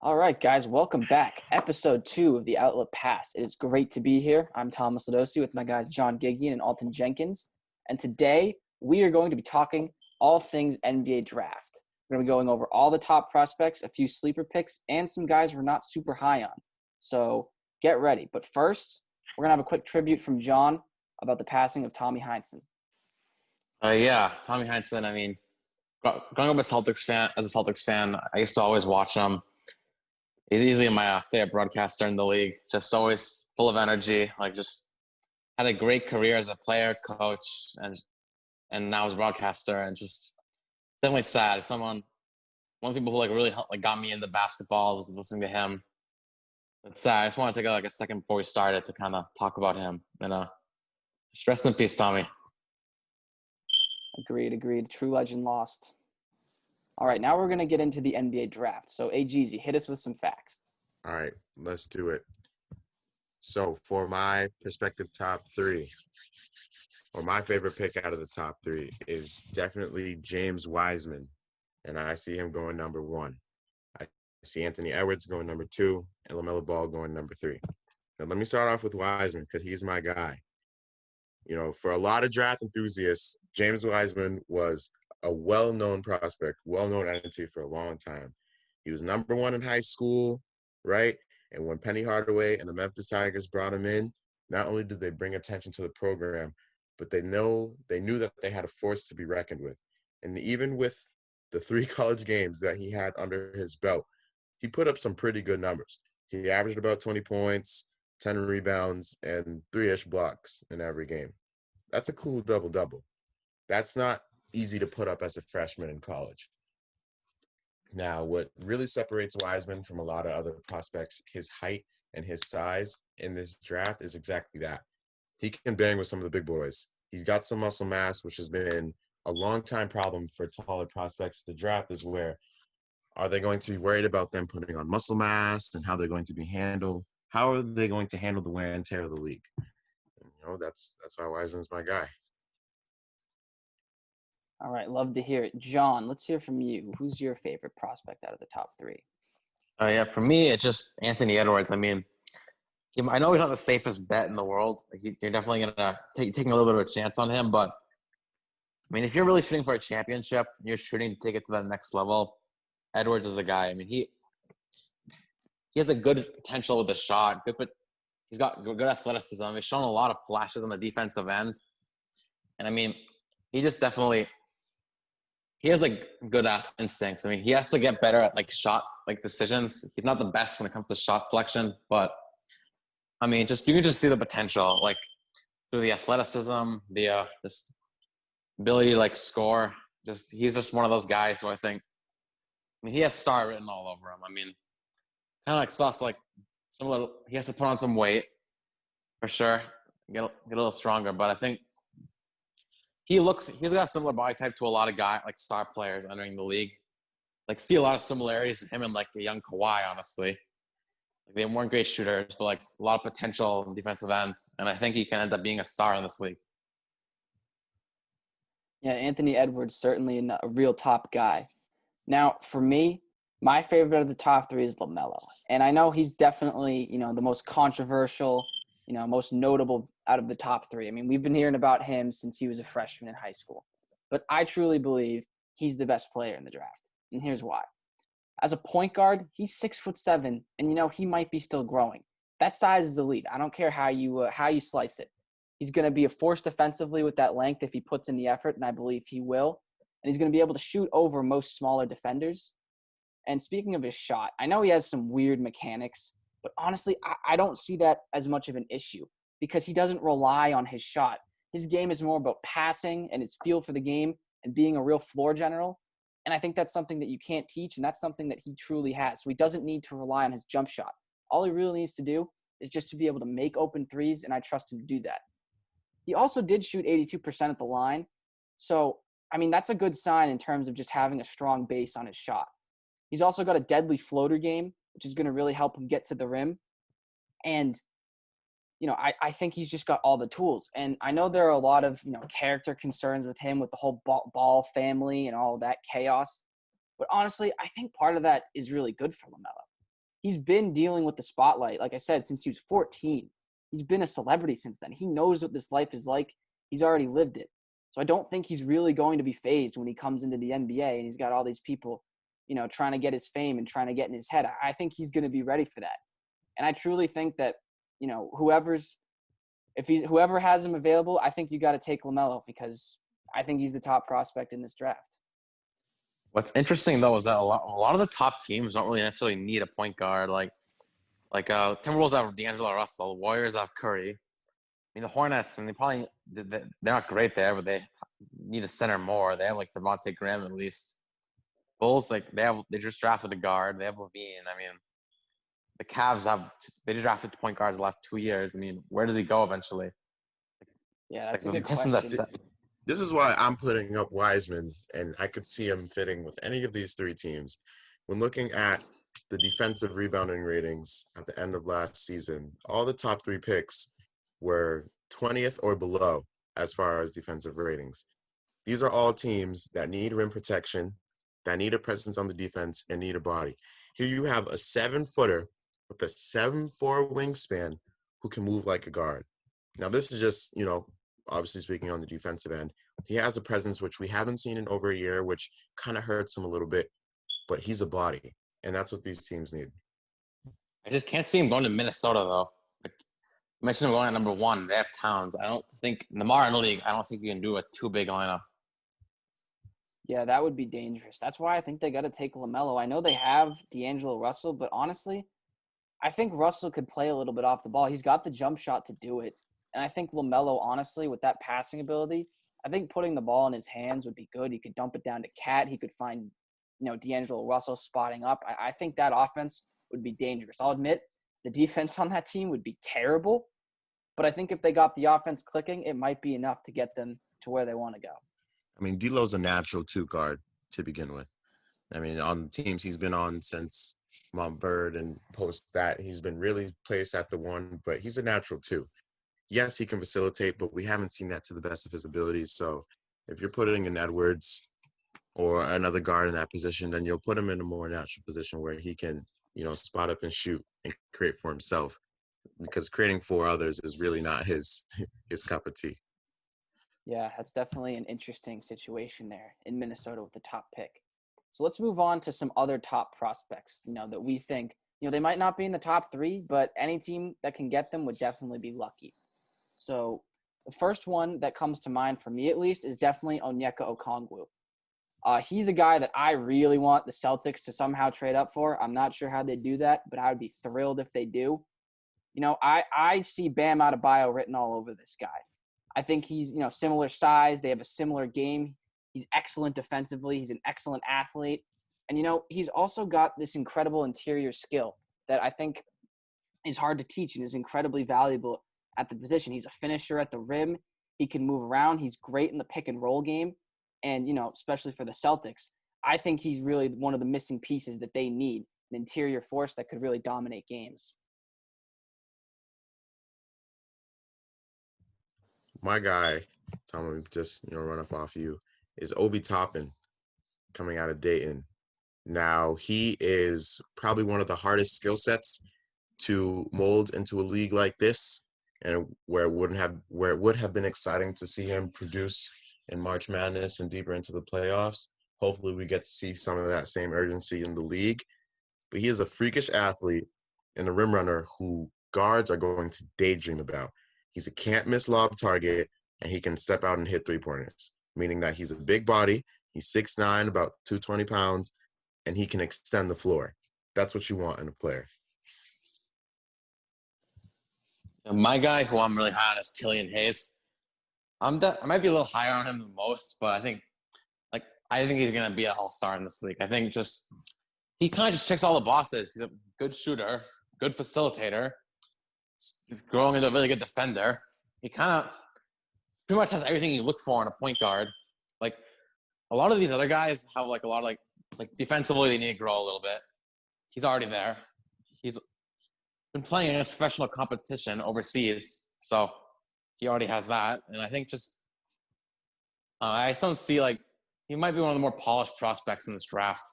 All right, guys, welcome back. Episode 2 of the Outlet Pass. It is great to be here. I'm Thomas Ladosi with my guys John Giggy and Alton Jenkins. And today we are going to be talking all things NBA draft. We're going to be going over all the top prospects, a few sleeper picks, and some guys we're not super high on. So get ready. But first, we're going to have a quick tribute from John about the passing of Tommy Heinsohn. Tommy Heinsohn. Growing up as a Celtics fan, I used to always watch him. He's easily my favorite broadcaster in the league. Just always full of energy. Just had a great career as a player, coach, and now as a broadcaster. And just definitely sad. One of the people who really helped, got me into basketball is listening to him. It's sad. I just want to take a second before we started to kind of talk about him. And just rest in peace, Tommy. Agreed. True legend lost. All right, now we're going to get into the NBA draft. So, AGZ, hit us with some facts. All right, let's do it. So, for my prospective top three, or my favorite pick out of the top three, is definitely James Wiseman. And I see him going number 1. I see Anthony Edwards going number 2, and LaMelo Ball going number 3. Now, let me start off with Wiseman because he's my guy. You know, for a lot of draft enthusiasts, James Wiseman was a well-known prospect, well-known entity for a long time. He was number 1 in high school, right? And when Penny Hardaway and the Memphis Tigers brought him in, not only did they bring attention to the program, but they knew that they had a force to be reckoned with. And even with the 3 college games that he had under his belt, he put up some pretty good numbers. He averaged about 20 points, 10 rebounds, and 3-ish blocks in every game. That's a cool double-double. That's not easy to put up as a freshman in college. Now, what really separates Wiseman from a lot of other prospects, his height and his size in this draft, is exactly that. He can bang with some of the big boys. He's got some muscle mass, which has been a long-time problem for taller prospects. The draft is where are they going to be worried about them putting on muscle mass and how they're going to be handled? How are they going to handle the wear and tear of the league? And, that's why Wiseman's my guy. All right, love to hear it. John, let's hear from you. Who's your favorite prospect out of the top 3? For me, it's just Anthony Edwards. I know he's not the safest bet in the world. You're definitely going to taking a little bit of a chance on him. But, if you're really shooting for a championship, you're shooting to take it to the next level, Edwards is the guy. He has a good potential with the shot. But he's got good athleticism. He's shown a lot of flashes on the defensive end. And, he just definitely – he has good instincts. He has to get better at shot decisions. He's not the best when it comes to shot selection, but you can just see the potential through the athleticism, the just ability to score. He's just one of those guys who I think. He has star written all over him. Kind of like Sauce. He has to put on some weight for sure, get a little stronger. But I think. He's got a similar body type to a lot of guys, star players entering the league. See a lot of similarities in him and a young Kawhi, honestly. They weren't great shooters, but a lot of potential in defensive end. And I think he can end up being a star in this league. Yeah, Anthony Edwards, certainly a real top guy. Now, for me, my favorite of the top 3 is LaMelo. And I know he's definitely, the most controversial, most notable out of the top 3. We've been hearing about him since he was a freshman in high school. But I truly believe he's the best player in the draft. And here's why. As a point guard, he's 6'7", and he might be still growing. That size is elite. I don't care how you slice it. He's going to be a force defensively with that length if he puts in the effort, and I believe he will. And he's going to be able to shoot over most smaller defenders. And speaking of his shot, I know he has some weird mechanics, but honestly, I don't see that as much of an issue because he doesn't rely on his shot. His game is more about passing and his feel for the game and being a real floor general. And I think that's something that you can't teach, and that's something that he truly has. So he doesn't need to rely on his jump shot. All he really needs to do is just to be able to make open threes, and I trust him to do that. He also did shoot 82% at the line. So, that's a good sign in terms of just having a strong base on his shot. He's also got a deadly floater game, which is going to really help him get to the rim. And, I think he's just got all the tools. And I know there are a lot of, character concerns with him with the whole Ball family and all that chaos. But honestly, I think part of that is really good for LaMelo. he's been dealing with the spotlight, like I said, since he was 14. He's been a celebrity since then. He knows what this life is like. He's already lived it. So I don't think he's really going to be fazed when he comes into the NBA and he's got all these people, trying to get his fame and trying to get in his head. I think he's going to be ready for that. And I truly think that, whoever has him available, I think you got to take LaMelo because I think he's the top prospect in this draft. What's interesting though is that a lot of the top teams don't really necessarily need a point guard. Like Timberwolves have D'Angelo Russell, Warriors have Curry. I mean the Hornets, and they're not great there, but they need a center more. They have like Devontae Graham at least. Bulls they just drafted a guard. They have Levine. I mean, the Cavs they just drafted point guards the last 2 years. I mean, where does he go eventually? Yeah, that's a the good Pistons question. This is why I'm putting up Wiseman, and I could see him fitting with any of these three teams. When looking at the defensive rebounding ratings at the end of last season, all the top three picks were 20th or below as far as defensive ratings. These are all teams that need rim protection, that need a presence on the defense, and need a body. Here you have a 7-footer with a 7'4" wingspan who can move like a guard. Now, this is just, obviously speaking on the defensive end. He has a presence which we haven't seen in over a year, which kind of hurts him a little bit, but he's a body, and that's what these teams need. I just can't see him going to Minnesota though. Like, you mentioned him going at number 1. They have Towns. I don't think in the modern league. I don't think you can do a too big lineup. Yeah, that would be dangerous. That's why I think they got to take LaMelo. I know they have D'Angelo Russell, but honestly, I think Russell could play a little bit off the ball. He's got the jump shot to do it. And I think LaMelo, honestly, with that passing ability, I think putting the ball in his hands would be good. He could dump it down to Cat. He could find, D'Angelo Russell spotting up. I think that offense would be dangerous. I'll admit the defense on that team would be terrible. But I think if they got the offense clicking, it might be enough to get them to where they want to go. I mean, D'Lo's a natural 2 guard to begin with. I mean, on the teams he's been on since Montbird and post that, he's been really placed at the 1, but he's a natural 2. Yes, he can facilitate, but we haven't seen that to the best of his abilities. So if you're putting in Edwards or another guard in that position, then you'll put him in a more natural position where he can, spot up and shoot and create for himself, because creating for others is really not his cup of tea. Yeah, that's definitely an interesting situation there in Minnesota with the top pick. So let's move on to some other top prospects, that we think, they might not be in the top 3, but any team that can get them would definitely be lucky. So the first one that comes to mind for me, at least, is definitely Onyeka Okongwu. He's a guy that I really want the Celtics to somehow trade up for. I'm not sure how they do that, but I would be thrilled if they do. I see Bam Adebayo written all over this guy. I think he's, similar size. They have a similar game. He's excellent defensively. He's an excellent athlete. And, he's also got this incredible interior skill that I think is hard to teach and is incredibly valuable at the position. He's a finisher at the rim. He can move around. He's great in the pick and roll game. And, especially for the Celtics, I think he's really one of the missing pieces that they need, an interior force that could really dominate games. My guy, Tom, just run off you, is Obi Toppin, coming out of Dayton. Now, he is probably one of the hardest skill sets to mold into a league like this, and where it would have been exciting to see him produce in March Madness and deeper into the playoffs. Hopefully we get to see some of that same urgency in the league. But he is a freakish athlete and a rim runner who guards are going to daydream about. He's a can't-miss lob target, and he can step out and hit three-pointers, meaning that he's a big body, he's 6'9", about 220 pounds, and he can extend the floor. That's what you want in a player. My guy who I'm really high on is Killian Hayes. I might be a little higher on him than most, but I think he's going to be an all-star in this league. I think he kind of just checks all the boxes. He's a good shooter, good facilitator. He's growing into a really good defender. He kind of pretty much has everything you look for in a point guard. Like, a lot of these other guys have a lot of defensively they need to grow a little bit. He's already there. He's been playing against professional competition overseas, so he already has that. And I think I just don't see he might be one of the more polished prospects in this draft.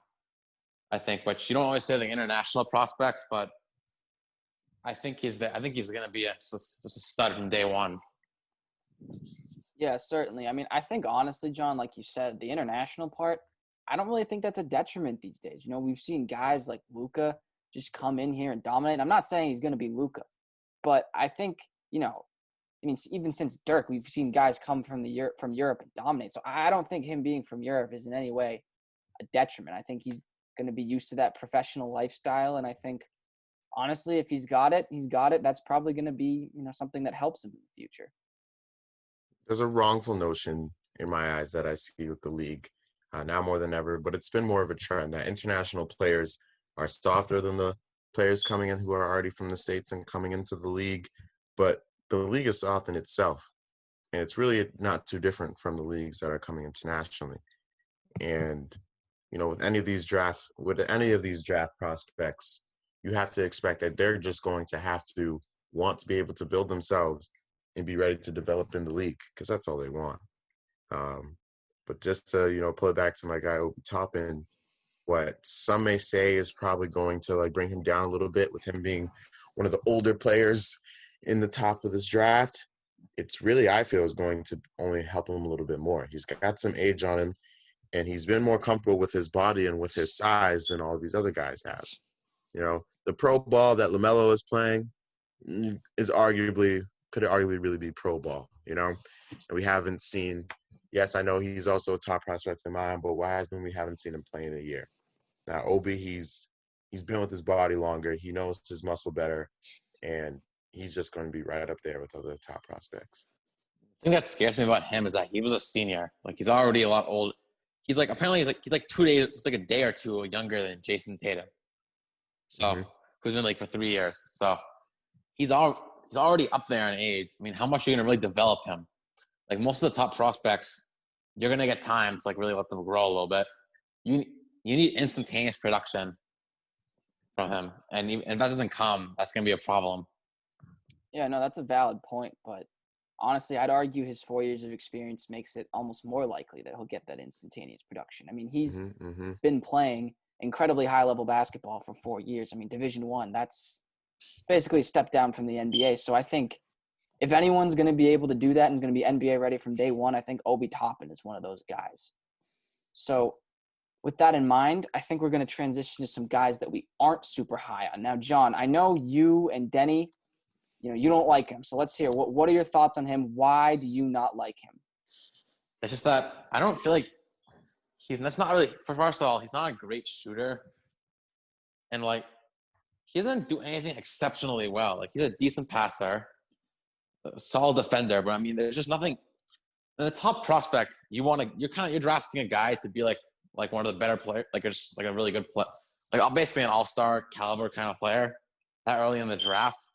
I think. But you don't always say the international prospects, but I think he's going to be just a stud from day one. Yeah, certainly. I mean, I think honestly, John, like you said, the international part, I don't really think that's a detriment these days. You know, we've seen guys like Luka just come in here and dominate. I'm not saying he's going to be Luka, but I think, you know, I mean, even since Dirk, we've seen guys come from Europe and dominate. So I don't think him being from Europe is in any way a detriment. I think he's going to be used to that professional lifestyle, and I think honestly, if he's got it, he's got it. That's probably going to be, you know, something that helps him in the future. There's a wrongful notion in my eyes that I see with the league now more than ever, but it's been more of a trend that international players are softer than the players coming in who are already from the States and coming into the league. But the league is soft in itself, and it's really not too different from the leagues that are coming internationally. And, you know, with any of these draft prospects, you have to expect that they're just going to have to want to be able to build themselves and be ready to develop in the league, because that's all they want. But just to, you know, pull it back to my guy Obi Toppin, what some may say is probably going to like bring him down a little bit with him being one of the older players in the top of this draft. It's really, I feel, is going to only help him a little bit more. He's got some age on him, and he's been more comfortable with his body and with his size than all of these other guys have. You know, the pro ball that LaMelo is playing could arguably really be pro ball, you know? And we haven't seen, yes, I know he's also a top prospect in mine, but Wiseman, we haven't seen him play in a year. Now, Obi, he's been with his body longer. He knows his muscle better, and he's just going to be right up there with other top prospects. I think that scares me about him is that he was a senior. Like, he's already a lot old. He's like, apparently he's like 2 days, it's like a day or two younger than Jason Tatum. So, who's been like for 3 years. So he's already up there in age. I mean, how much are you going to really develop him? Like, most of the top prospects, you're going to get time to like really let them grow a little bit. You need instantaneous production from him. And if that doesn't come, that's going to be a problem. Yeah, no, that's a valid point. But honestly, I'd argue his 4 years of experience makes it almost more likely that he'll get that instantaneous production. I mean, he's been playing incredibly high-level basketball for 4 years. I mean, Division I, that's basically a step down from the NBA. So I think if anyone's going to be able to do that and is going to be NBA ready from day one, I think Obi Toppin is one of those guys. So with that in mind, I think we're going to transition to some guys that we aren't super high on. Now, John, I know you and Denny, you know, you don't like him. So let's hear, what are your thoughts on him? Why do you not like him? It's just that I don't feel like that's not really, first of all, he's not a great shooter. And like, he doesn't do anything exceptionally well. Like, he's a decent passer, a solid defender, but I mean, there's just nothing. In a top prospect, you're drafting a guy to be like one of the better players, like just like a really good player, like basically an all-star caliber kind of player that early in the draft.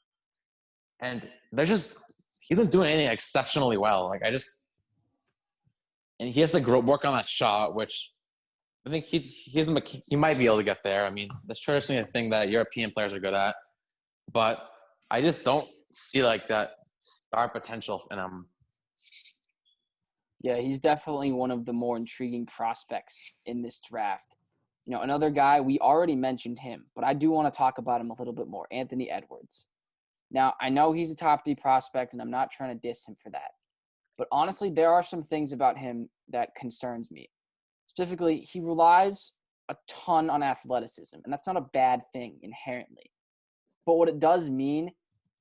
And he isn't doing anything exceptionally well. Like, and he has to work on that shot, which I think he might be able to get there. I mean, that's traditionally a thing that European players are good at, but I just don't see like that star potential in him. Yeah, he's definitely one of the more intriguing prospects in this draft. You know, another guy, we already mentioned him, but I do want to talk about him a little bit more, Anthony Edwards. Now, I know he's a top 3 prospect, and I'm not trying to diss him for that. But honestly, there are some things about him that concerns me. Specifically, he relies a ton on athleticism, and that's not a bad thing inherently. But what it does mean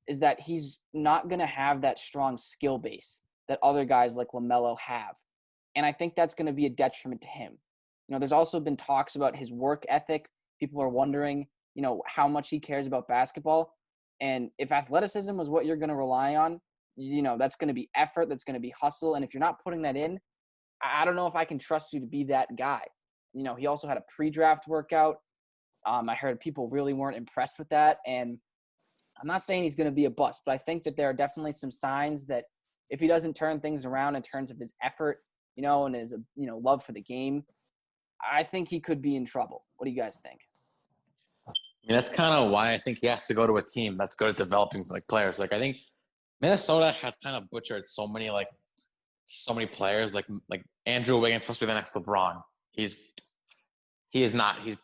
is that he's not going to have that strong skill base that other guys like LaMelo have. And I think that's going to be a detriment to him. You know, there's also been talks about his work ethic. People are wondering, you know, how much he cares about basketball. And if athleticism was what you're going to rely on, you know, that's going to be effort, that's going to be hustle. And if you're not putting that in, I don't know if I can trust you to be that guy. You know, he also had a pre-draft workout. I heard people really weren't impressed with that. And I'm not saying he's going to be a bust, but I think that there are definitely some signs that if he doesn't turn things around in terms of his effort, you know, and his, you know, love for the game, I think he could be in trouble. What do you guys think? I mean, that's kind of why I think he has to go to a team that's good at developing like players. Like, I think Minnesota has kind of butchered so many players. Like Andrew Wiggins supposed to be the next LeBron. He is not. He's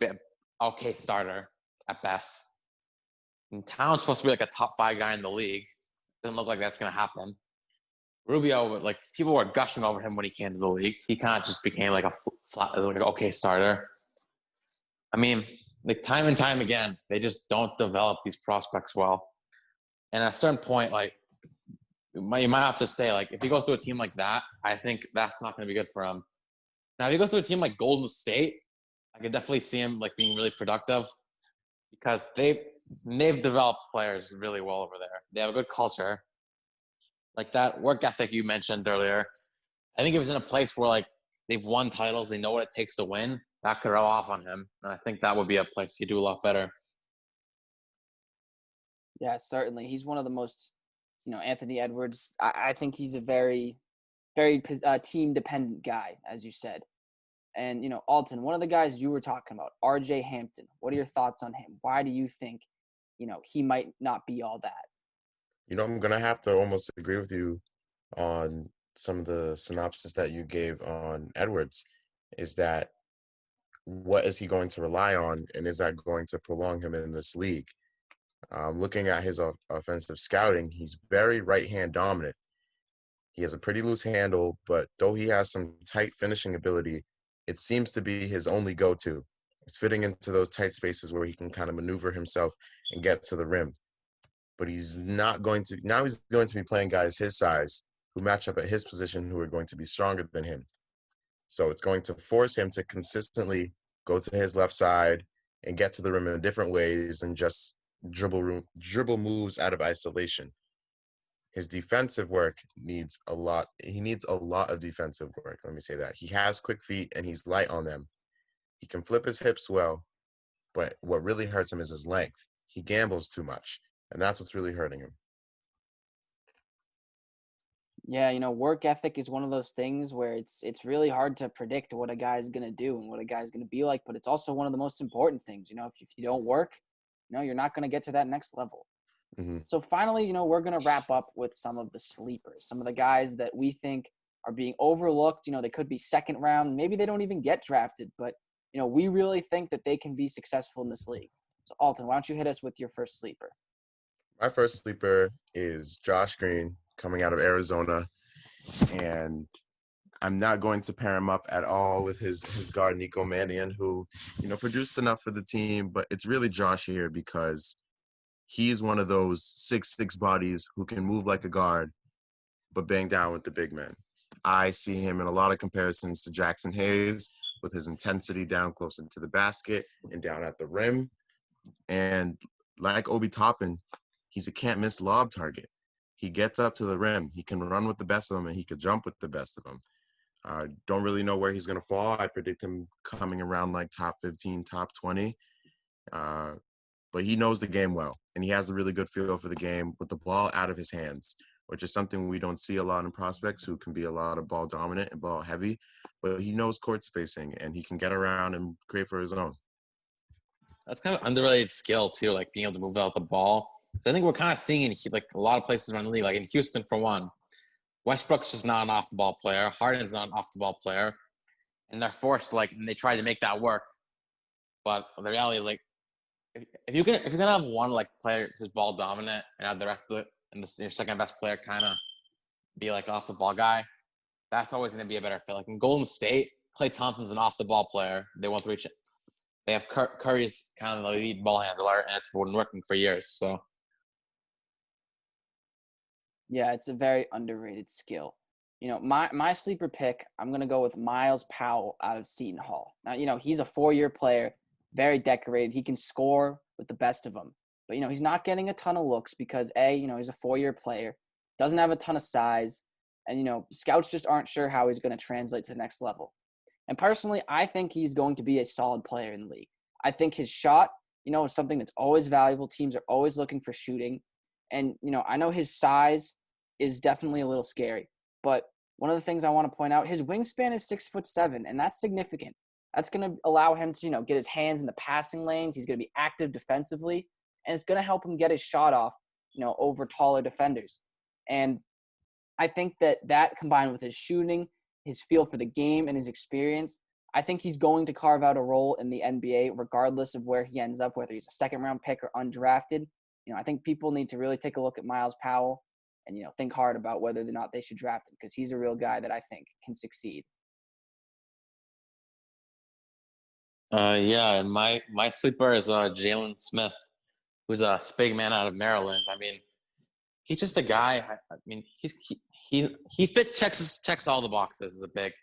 okay starter at best. And Towns supposed to be like a top 5 guy in the league. Doesn't look like that's gonna happen. Rubio, like people were gushing over him when he came to the league. He kind of just became like a flat, like an okay starter. I mean, like time and time again, they just don't develop these prospects well. And at a certain point, like you might have to say, like if he goes to a team like that, I think that's not going to be good for him. Now, if he goes to a team like Golden State, I could definitely see him like being really productive because they've developed players really well over there. They have a good culture. Like that work ethic you mentioned earlier, I think it was in a place where like they've won titles, they know what it takes to win. That could rub off on him, and I think that would be a place he'd do a lot better. Yeah, certainly. He's one of the most, Anthony Edwards. I think he's a very, very team-dependent guy, as you said. And Alton, one of the guys you were talking about, R.J. Hampton. What are your thoughts on him? Why do you think, he might not be all that? I'm going to have to almost agree with you on some of the synopsis that you gave on Edwards, is that what is he going to rely on, and is that going to prolong him in this league? Looking at his offensive scouting, he's very right-hand dominant. He has a pretty loose handle, but though he has some tight finishing ability, it seems to be his only go-to. It's fitting into those tight spaces where he can kind of maneuver himself and get to the rim. But he's not going to – now he's going to be playing guys his size who match up at his position who are going to be stronger than him. So it's going to force him to consistently go to his left side and get to the rim in different ways and just dribble moves out of isolation. His defensive work needs a lot. He needs a lot of defensive work. Let me say that. He has quick feet and he's light on them. He can flip his hips well, but what really hurts him is his length. He gambles too much, and that's what's really hurting him. Yeah, work ethic is one of those things where it's really hard to predict what a guy's going to do and what a guy's going to be like, but it's also one of the most important things. If you don't work, you're not going to get to that next level. Mm-hmm. So finally, we're going to wrap up with some of the sleepers, some of the guys that we think are being overlooked. They could be second round. Maybe they don't even get drafted, but, we really think that they can be successful in this league. So Alton, why don't you hit us with your first sleeper? My first sleeper is Josh Green coming out of Arizona, and I'm not going to pair him up at all with his guard Nico Mannion, who produced enough for the team, but it's really Josh here because he's one of those 6'6" bodies who can move like a guard but bang down with the big men. I see him in a lot of comparisons to Jackson Hayes with his intensity down closer to the basket and down at the rim, and like Obi Toppin, he's a can't-miss lob target. He gets up to the rim. He can run with the best of them, and he can jump with the best of them. Don't really know where he's going to fall. I predict him coming around like top 15, top 20. But he knows the game well, and he has a really good feel for the game with the ball out of his hands, which is something we don't see a lot in prospects who can be a lot of ball dominant and ball heavy. But he knows court spacing, and he can get around and create for his own. That's kind of underrated skill too, like being able to move out the ball. So I think we're kind of seeing in like a lot of places around the league, like in Houston for one. Westbrook's just not an off-the-ball player. Harden's not an off-the-ball player. And they're forced, and they try to make that work. But the reality is, if you're gonna have one player who's ball dominant and have the rest of it and your second best player kind of be off the ball guy, that's always gonna be a better fit. Like in Golden State, Klay Thompson's an off the ball player. They won 3. They have Curry's kind of the lead ball handler, and it's been working for years. So yeah, it's a very underrated skill. My sleeper pick, I'm going to go with Miles Powell out of Seton Hall. Now, he's a 4-year player, very decorated. He can score with the best of them. But, he's not getting a ton of looks because, he's a 4-year player, doesn't have a ton of size, and, scouts just aren't sure how he's going to translate to the next level. And personally, I think he's going to be a solid player in the league. I think his shot, is something that's always valuable. Teams are always looking for shooting. And, I know his size is definitely a little scary. But one of the things I want to point out, his wingspan is 6'7", and that's significant. That's going to allow him to, get his hands in the passing lanes. He's going to be active defensively, and it's going to help him get his shot off, over taller defenders. And I think that combined with his shooting, his feel for the game, and his experience, I think he's going to carve out a role in the NBA regardless of where he ends up, whether he's a second-round pick or undrafted. I think people need to really take a look at Miles Powell and, think hard about whether or not they should draft him because he's a real guy that I think can succeed. Yeah, and my sleeper is Jalen Smith, who's a big man out of Maryland. I mean, he's just a guy. I mean, he checks all the boxes. He's a big,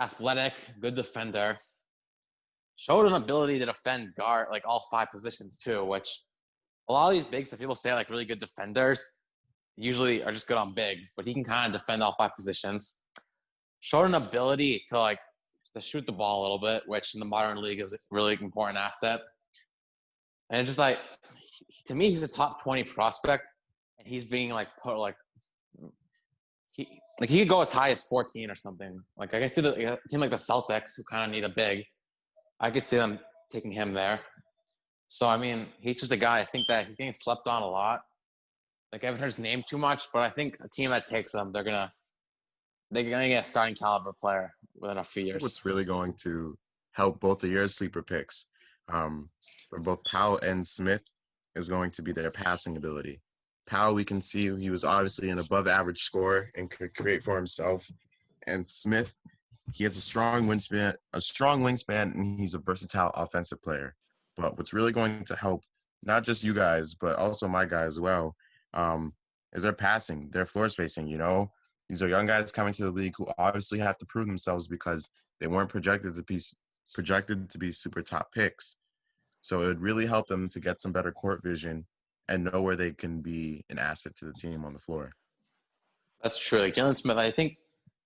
athletic, good defender. Showed an ability to defend guard like all 5 positions too, which a lot of these bigs that people say like really good defenders usually are just good on bigs, but he can kind of defend all 5 positions. Showed an ability to shoot the ball a little bit, which in the modern league is a really important asset. And just like, to me, he's a top 20 prospect, and he's being like put like he could go as high as 14 or something. Like I can see a team like the Celtics who kind of need a big. I could see them taking him there. So I mean, he's just a guy. I think that he's getting slept on a lot. Like I haven't heard his name too much, but I think a team that takes him, they're gonna get a starting caliber player within a few years. What's really going to help both of your sleeper picks, for both Powell and Smith, is going to be their passing ability. Powell, we can see he was obviously an above-average scorer and could create for himself. And Smith, he has a strong wingspan, and he's a versatile offensive player. But what's really going to help, not just you guys, but also my guy as well, is their passing, their floor spacing. These are young guys coming to the league who obviously have to prove themselves because they weren't projected to be super top picks. So it would really help them to get some better court vision and know where they can be an asset to the team on the floor. That's true. Like Jalen Smith, I think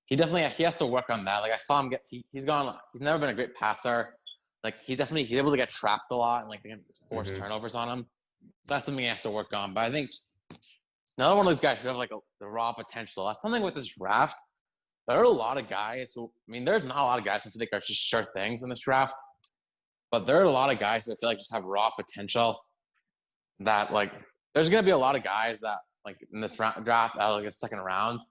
he has to work on that. Like I saw him he's never been a great passer. Like he's able to get trapped a lot and like force turnovers on him. So that's something he has to work on. But I think another one of those guys who have like the raw potential. That's something with this draft. There are a lot of guys who, there's not a lot of guys who I think are just sure things in this draft. But there are a lot of guys who I feel like just have raw potential that like, there's going to be a lot of guys that like in this draft out of like a second round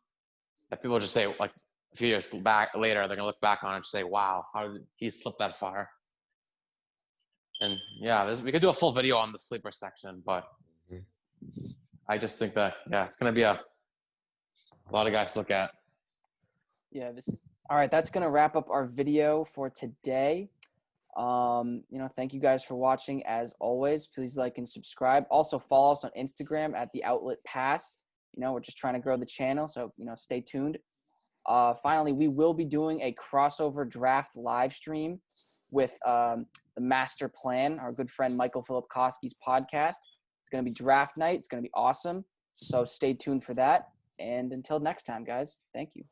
that people just say like a few years later, they're going to look back on it and say, wow, how did he slip that far? And yeah, we could do a full video on the sleeper section, but I just think that, it's going to be a lot of guys to look at. Yeah. All right. That's going to wrap up our video for today. Thank you guys for watching. As always, please like and subscribe. Also follow us on Instagram at The Outlet Pass. We're just trying to grow the channel. So, stay tuned. Finally, we will be doing a crossover draft live stream with the Master Plan, our good friend Michael Filipkowski's podcast. It's going to be draft night. It's going to be awesome. So stay tuned for that. And until next time, guys, thank you.